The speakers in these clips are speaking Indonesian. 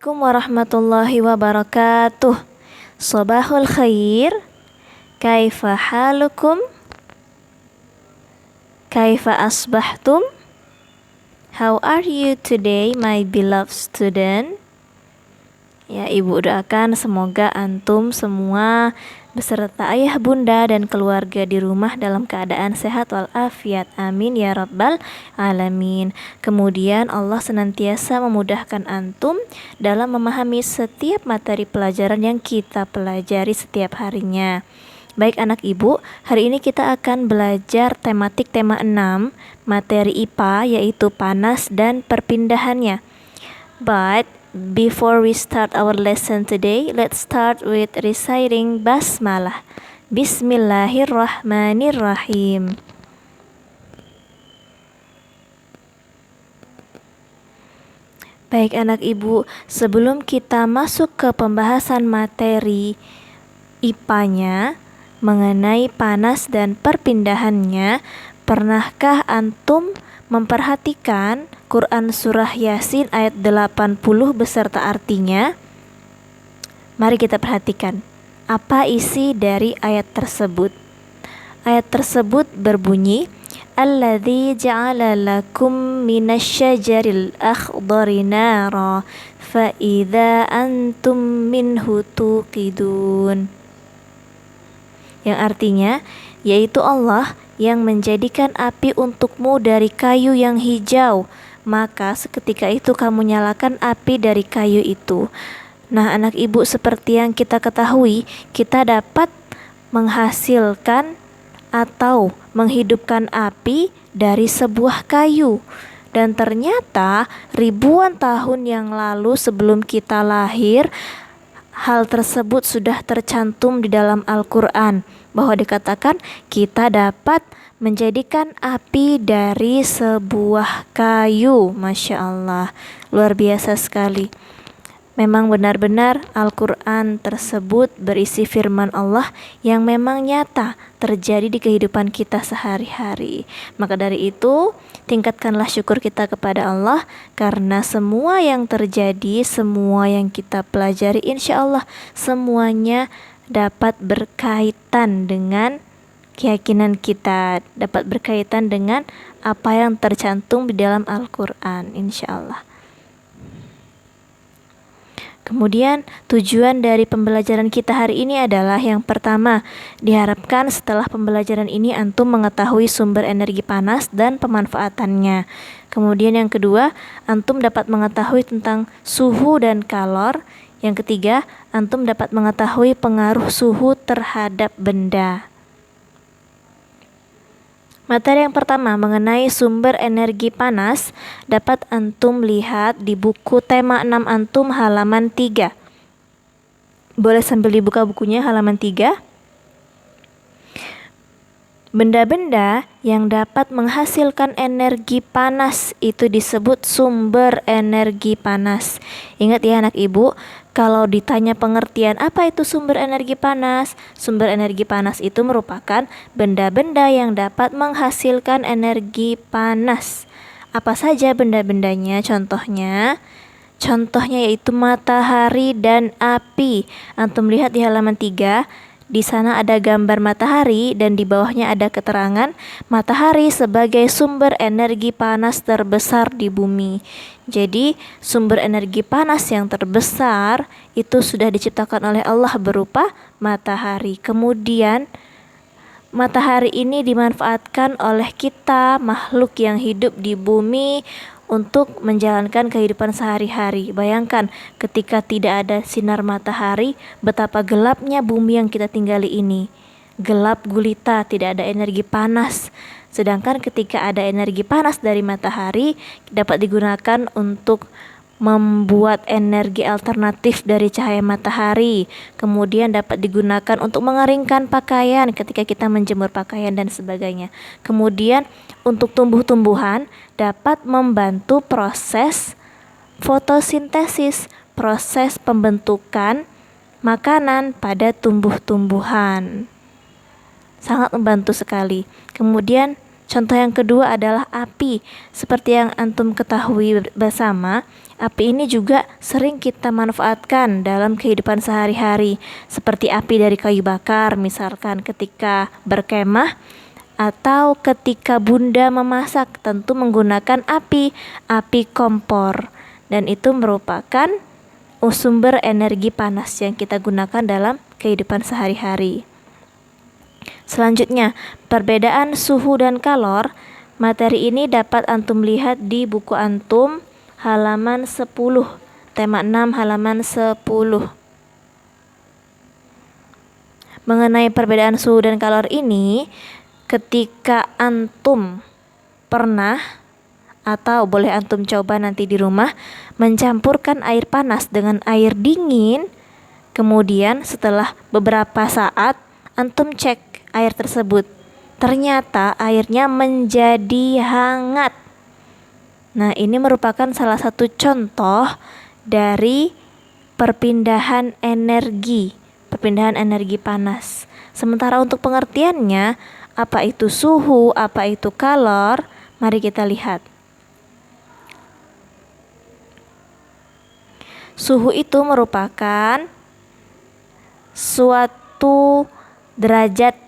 Assalamualaikum warahmatullahi wabarakatuh. Sabahul khair. Kaifa halukum? Kaifa asbahtum? How are you today, my beloved student? Ya, Ibu doakan semoga antum semua beserta ayah bunda dan keluarga di rumah dalam keadaan sehat walafiat. Amin ya rabbal alamin. Kemudian Allah senantiasa memudahkan antum dalam memahami setiap materi pelajaran yang kita pelajari setiap harinya. Baik anak ibu, hari ini kita akan belajar tematik tema 6 materi IPA, yaitu panas dan perpindahannya. But before we start our lesson today, let's start with reciting basmalah. Bismillahirrahmanirrahim. Baik anak ibu, sebelum kita masuk ke pembahasan materi IPA-nya mengenai panas dan perpindahannya, pernahkah antum memperhatikan Quran Surah Yasin ayat 80 beserta artinya? Mari kita perhatikan apa isi dari ayat tersebut. Ayat tersebut berbunyi, Alladzi ja'ala lakum minasyajaril akhdari nara fa idza antum minhu tuqidun. Yang artinya, yaitu Allah yang menjadikan api untukmu dari kayu yang hijau, maka seketika itu kamu nyalakan api dari kayu itu. Nah, anak ibu, seperti yang kita ketahui, kita dapat menghasilkan atau menghidupkan api dari sebuah kayu. Dan ternyata ribuan tahun yang lalu sebelum kita lahir, hal tersebut sudah tercantum di dalam Al-Quran, bahwa dikatakan kita dapat menjadikan api dari sebuah kayu. Masya Allah, luar biasa sekali. Memang benar-benar Al-Quran tersebut berisi firman Allah yang memang nyata terjadi di kehidupan kita sehari-hari. Maka dari itu, tingkatkanlah syukur kita kepada Allah, karena semua yang terjadi, semua yang kita pelajari, insya Allah semuanya dapat berkaitan dengan keyakinan kita, dapat berkaitan dengan apa yang tercantum di dalam Al-Quran, insya Allah. Kemudian tujuan dari pembelajaran kita hari ini adalah yang pertama, diharapkan setelah pembelajaran ini antum mengetahui sumber energi panas dan pemanfaatannya. Kemudian yang kedua, antum dapat mengetahui tentang suhu dan kalor. Yang ketiga, antum dapat mengetahui pengaruh suhu terhadap benda. Materi yang pertama mengenai sumber energi panas dapat antum lihat di buku tema 6 antum halaman 3. Boleh sambil dibuka bukunya halaman 3. Benda-benda yang dapat menghasilkan energi panas itu disebut sumber energi panas. Ingat ya anak ibu, kalau ditanya pengertian apa itu sumber energi panas, sumber energi panas itu merupakan benda-benda yang dapat menghasilkan energi panas. Apa saja benda-bendanya? Contohnya yaitu matahari dan api. Antum lihat di halaman 3. Di sana ada gambar matahari dan di bawahnya ada keterangan matahari sebagai sumber energi panas terbesar di bumi. Jadi sumber energi panas yang terbesar itu sudah diciptakan oleh Allah berupa matahari. Kemudian matahari ini dimanfaatkan oleh kita makhluk yang hidup di bumi untuk menjalankan kehidupan sehari-hari. Bayangkan ketika tidak ada sinar matahari, betapa gelapnya bumi yang kita tinggali ini. Gelap gulita, tidak ada energi panas. Sedangkan ketika ada energi panas dari matahari, dapat digunakan untuk membuat energi alternatif dari cahaya matahari. Kemudian dapat digunakan untuk mengeringkan pakaian ketika kita menjemur pakaian dan sebagainya. Kemudian untuk tumbuh-tumbuhan dapat membantu proses fotosintesis, proses pembentukan makanan pada tumbuh-tumbuhan. Sangat membantu sekali. Kemudian Contoh yang kedua adalah api. Seperti yang antum ketahui bersama, api ini juga sering kita manfaatkan dalam kehidupan sehari-hari. Seperti api dari kayu bakar, misalkan ketika berkemah atau ketika bunda memasak, tentu menggunakan api kompor. Dan itu merupakan sumber energi panas yang kita gunakan dalam kehidupan sehari-hari. Selanjutnya, perbedaan suhu dan kalor. Materi ini dapat antum lihat di buku antum halaman 10, tema 6 halaman 10. Mengenai perbedaan suhu dan kalor ini, ketika antum pernah atau boleh antum coba nanti di rumah mencampurkan air panas dengan air dingin, kemudian setelah beberapa saat antum cek air tersebut, ternyata airnya menjadi hangat. Nah, ini merupakan salah satu contoh dari perpindahan energi panas. Sementara untuk pengertiannya, apa itu suhu, apa itu kalor, mari kita lihat. Suhu itu merupakan suatu derajat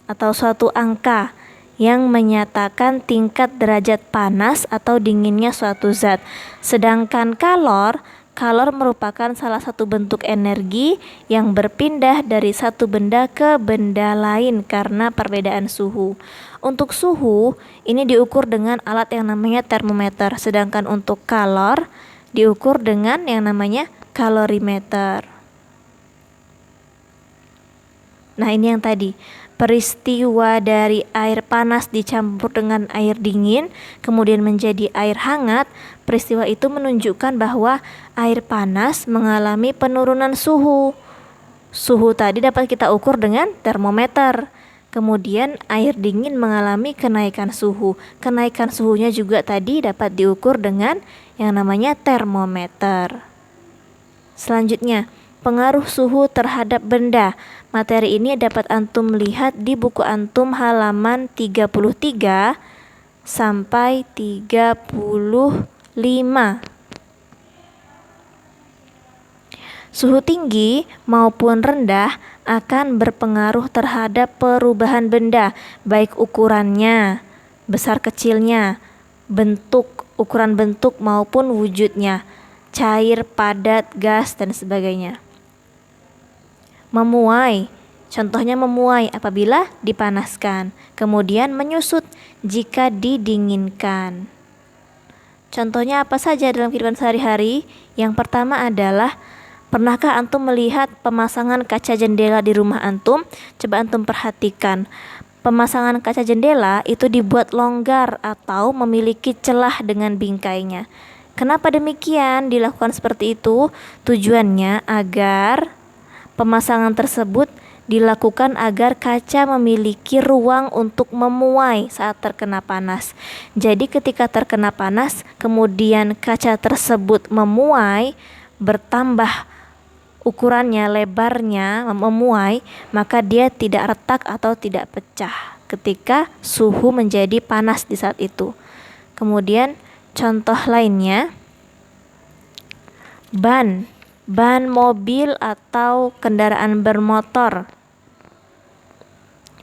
atau suatu angka yang menyatakan tingkat derajat panas atau dinginnya suatu zat. Sedangkan kalor merupakan salah satu bentuk energi yang berpindah dari satu benda ke benda lain karena perbedaan suhu. Untuk suhu ini diukur dengan alat yang namanya termometer, sedangkan untuk kalor diukur dengan yang namanya kalorimeter. Nah, ini yang tadi, peristiwa dari air panas dicampur dengan air dingin kemudian menjadi air hangat. Peristiwa itu menunjukkan bahwa air panas mengalami penurunan suhu. Suhu tadi dapat kita ukur dengan termometer. Kemudian air dingin mengalami kenaikan suhu. Kenaikan suhunya juga tadi dapat diukur dengan yang namanya termometer. Selanjutnya, pengaruh suhu terhadap benda. Materi ini dapat antum lihat di buku antum halaman 33 sampai 35. Suhu tinggi maupun rendah akan berpengaruh terhadap perubahan benda, baik ukurannya, besar kecilnya, ukuran bentuk maupun wujudnya, cair, padat, gas, dan sebagainya. Memuai, contohnya memuai apabila dipanaskan, kemudian menyusut jika didinginkan. Contohnya apa saja dalam kehidupan sehari-hari? Yang pertama adalah, pernahkah antum melihat pemasangan kaca jendela di rumah antum? Coba antum perhatikan. Pemasangan kaca jendela itu dibuat longgar atau memiliki celah dengan bingkainya. Kenapa demikian dilakukan seperti itu? Tujuannya agar pemasangan tersebut dilakukan agar kaca memiliki ruang untuk memuai saat terkena panas. Jadi ketika terkena panas, kemudian kaca tersebut memuai, bertambah ukurannya, lebarnya memuai, maka dia tidak retak atau tidak pecah ketika suhu menjadi panas di saat itu. Kemudian contoh lainnya, ban mobil atau kendaraan bermotor.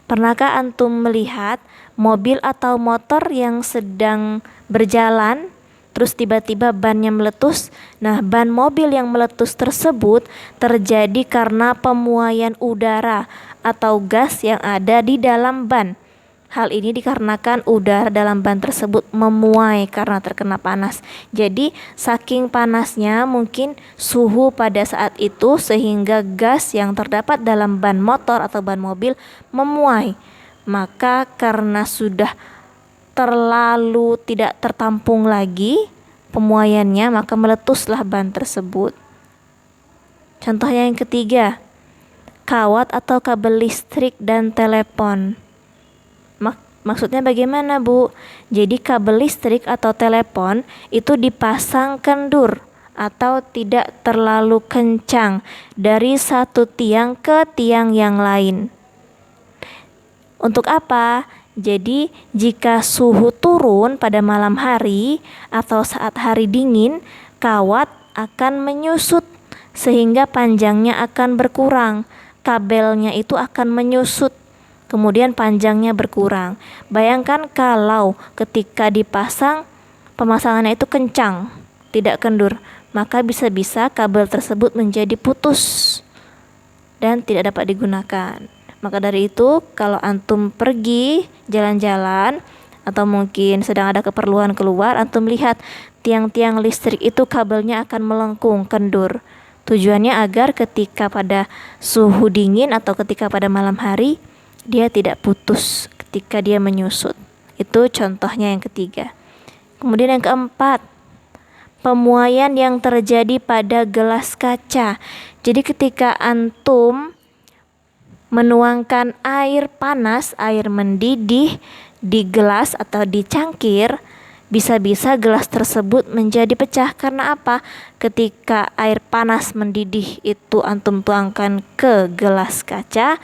Pernahkah antum melihat mobil atau motor yang sedang berjalan terus tiba-tiba bannya meletus? Nah, ban mobil yang meletus tersebut terjadi karena pemuaian udara atau gas yang ada di dalam ban. Hal ini dikarenakan udara dalam ban tersebut memuai karena terkena panas. Jadi saking panasnya mungkin suhu pada saat itu sehingga gas yang terdapat dalam ban motor atau ban mobil memuai. Maka karena sudah terlalu tidak tertampung lagi pemuaiannya, maka meletuslah ban tersebut. Contoh yang ketiga, kawat atau kabel listrik dan telepon. Maksudnya bagaimana, Bu? Jadi kabel listrik atau telepon itu dipasang kendur atau tidak terlalu kencang dari satu tiang ke tiang yang lain. Untuk apa? Jadi jika suhu turun pada malam hari atau saat hari dingin, kawat akan menyusut sehingga panjangnya akan berkurang. Kabelnya itu akan menyusut, kemudian panjangnya berkurang. Bayangkan kalau ketika dipasang, pemasangannya itu kencang, tidak kendur, maka bisa-bisa kabel tersebut menjadi putus dan tidak dapat digunakan. Maka dari itu, kalau antum pergi jalan-jalan atau mungkin sedang ada keperluan keluar, antum lihat tiang-tiang listrik itu kabelnya akan melengkung, kendur. Tujuannya agar ketika pada suhu dingin atau ketika pada malam hari, dia tidak putus ketika dia menyusut. Itu contohnya yang ketiga. Kemudian yang keempat, pemuaian yang terjadi pada gelas kaca. Jadi ketika antum menuangkan air panas, air mendidih di gelas atau di cangkir, bisa-bisa gelas tersebut menjadi pecah. Karena apa? Ketika air panas mendidih itu antum tuangkan ke gelas kaca,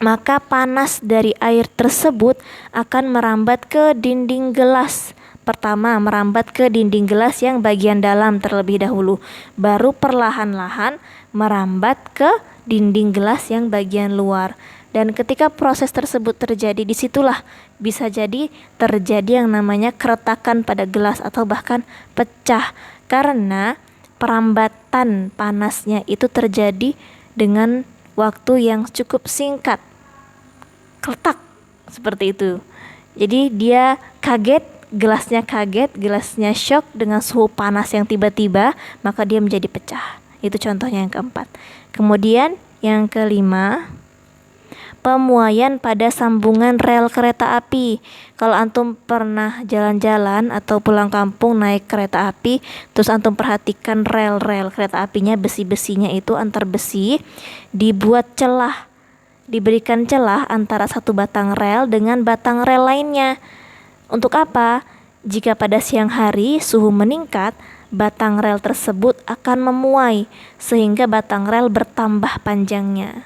maka panas dari air tersebut akan merambat ke dinding gelas. Pertama, merambat ke dinding gelas yang bagian dalam terlebih dahulu, baru perlahan-lahan merambat ke dinding gelas yang bagian luar. Dan ketika proses tersebut terjadi, disitulah bisa jadi terjadi yang namanya keretakan pada gelas atau bahkan pecah, karena perambatan panasnya itu terjadi dengan waktu yang cukup singkat. Kletak, seperti itu. Jadi dia kaget, gelasnya shock dengan suhu panas yang tiba-tiba, maka dia menjadi pecah. Itu contohnya yang keempat. Kemudian yang kelima, pemuaian pada sambungan rel kereta api. Kalau antum pernah jalan-jalan atau pulang kampung naik kereta api, terus antum perhatikan rel-rel kereta apinya, besi-besinya itu antar besi dibuat celah, diberikan celah antara satu batang rel dengan batang rel lainnya. Untuk apa? Jika pada siang hari suhu meningkat, batang rel tersebut akan memuai sehingga batang rel bertambah panjangnya.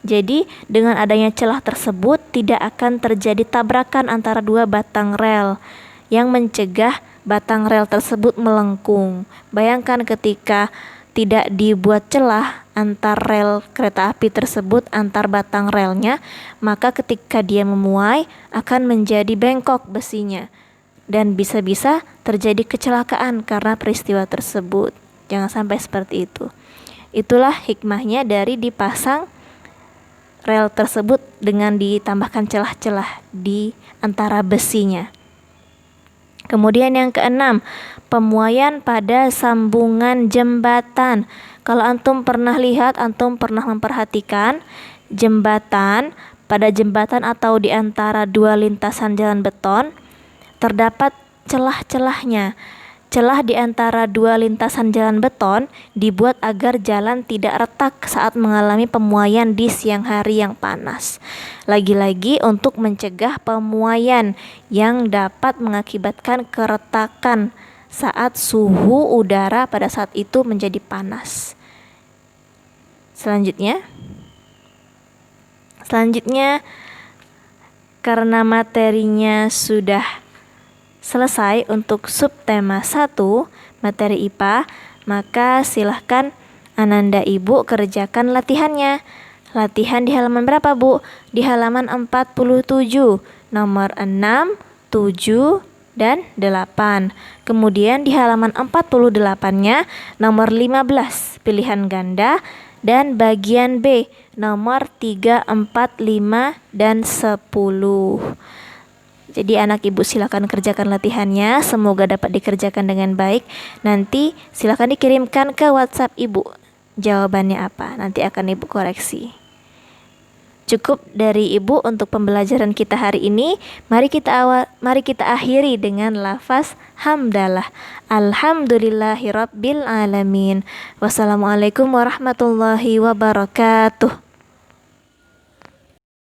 Jadi dengan adanya celah tersebut tidak akan terjadi tabrakan antara dua batang rel yang mencegah batang rel tersebut melengkung. Bayangkan ketika tidak dibuat celah antar rel kereta api tersebut, antar batang relnya, maka ketika dia memuai akan menjadi bengkok besinya dan bisa-bisa terjadi kecelakaan karena peristiwa tersebut. Jangan sampai seperti itu. Itulah hikmahnya dari dipasang rel tersebut dengan ditambahkan celah-celah di antara besinya. Kemudian yang keenam, pemuaian pada sambungan jembatan. Kalau antum pernah lihat, antum pernah memperhatikan jembatan, pada jembatan atau di antara dua lintasan jalan beton terdapat celah-celahnya. Celah di antara dua lintasan jalan beton dibuat agar jalan tidak retak saat mengalami pemuaian di siang hari yang panas. Lagi-lagi untuk mencegah pemuaian yang dapat mengakibatkan keretakan saat suhu udara pada saat itu menjadi panas. Selanjutnya, karena materinya sudah selesai untuk subtema 1 materi IPA, maka silahkan Ananda Ibu kerjakan latihannya. Latihan di halaman berapa, Bu? Di halaman 47, nomor 6, 7, dan 8. Kemudian di halaman 48-nya nomor 15, pilihan ganda, dan bagian B, nomor 3, 4, 5, dan 10. Jadi anak ibu silakan kerjakan latihannya, semoga dapat dikerjakan dengan baik. Nanti silakan dikirimkan ke WhatsApp ibu. Jawabannya apa? Nanti akan ibu koreksi. Cukup dari ibu untuk pembelajaran kita hari ini. Mari kita akhiri dengan lafaz hamdalah. Alhamdulillahirabbil alamin. Wassalamualaikum warahmatullahi wabarakatuh.